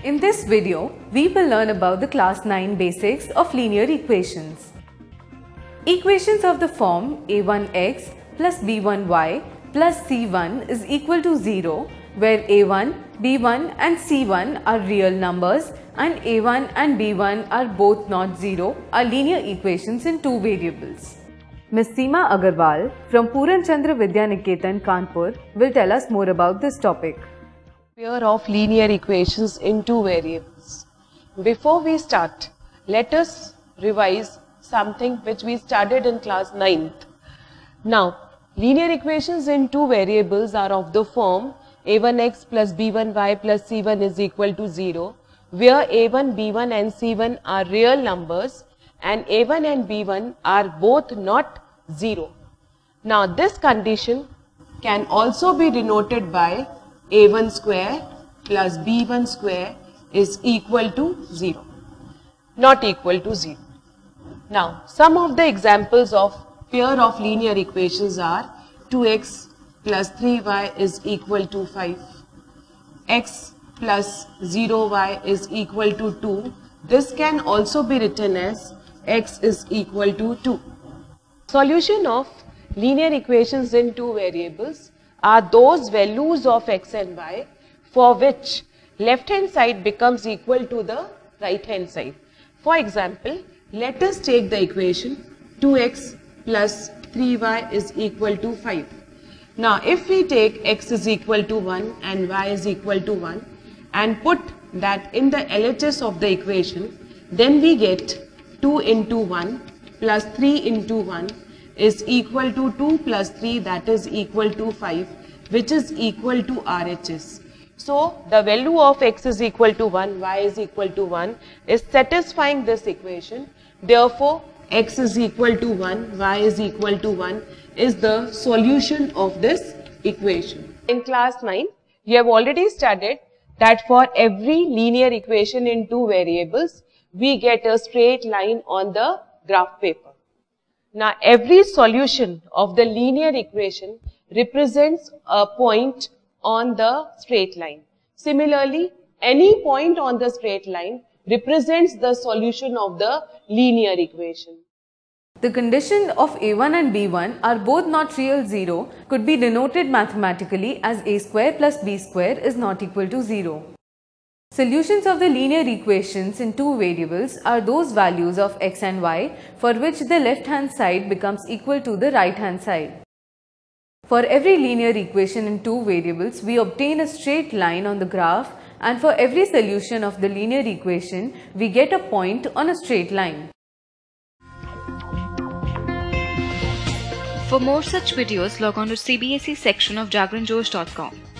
In this video, we will learn about the class 9 basics of linear equations. Equations of the form a1x plus b1y plus c1 is equal to 0, where a1, b1 and c1 are real numbers and a1 and b1 are both not 0 are linear equations in two variables. Ms. Seema Agarwal from Puran Chandra Vidya Niketan, Kanpur will tell us more about this topic. Pair of linear equations in two variables. Before we start, let us revise something which we studied in class 9th. Now, linear equations in two variables are of the form a1x plus b1y plus c1 is equal to 0, where a1, b1 and c1 are real numbers and a1 and b1 are both not 0. Now, this condition can also be denoted by a1 square plus b1 square is equal to 0, not equal to 0. Now, some of the examples of pair of linear equations are 2x plus 3y is equal to 5, x plus 0y is equal to 2. This can also be written as x is equal to 2. Solution of linear equations in two variables are those values of x and y for which left hand side becomes equal to the right hand side. For example, let us take the equation 2x plus 3y is equal to 5. Now, if we take x is equal to 1 and y is equal to 1 and put that in the LHS of the equation, then we get 2 into 1 plus 3 into 1 is equal to 2 plus 3, that is equal to 5, which is equal to RHS. So, the value of x is equal to 1, y is equal to 1 is satisfying this equation. Therefore, x is equal to 1, y is equal to 1 is the solution of this equation. In class 9, you have already studied that for every linear equation in two variables, we get a straight line on the graph paper. Now, every solution of the linear equation represents a point on the straight line. Similarly, any point on the straight line represents the solution of the linear equation. The condition of a1 and b1 are both not real 0 could be denoted mathematically as a square plus b square is not equal to 0. Solutions of the linear equations in two variables are those values of x and y for which the left hand side becomes equal to the right hand side. For every linear equation in two variables, we obtain a straight line on the graph, and for every solution of the linear equation, we get a point on a straight line. For more such videos, log on to CBSE section of jagranjosh.com.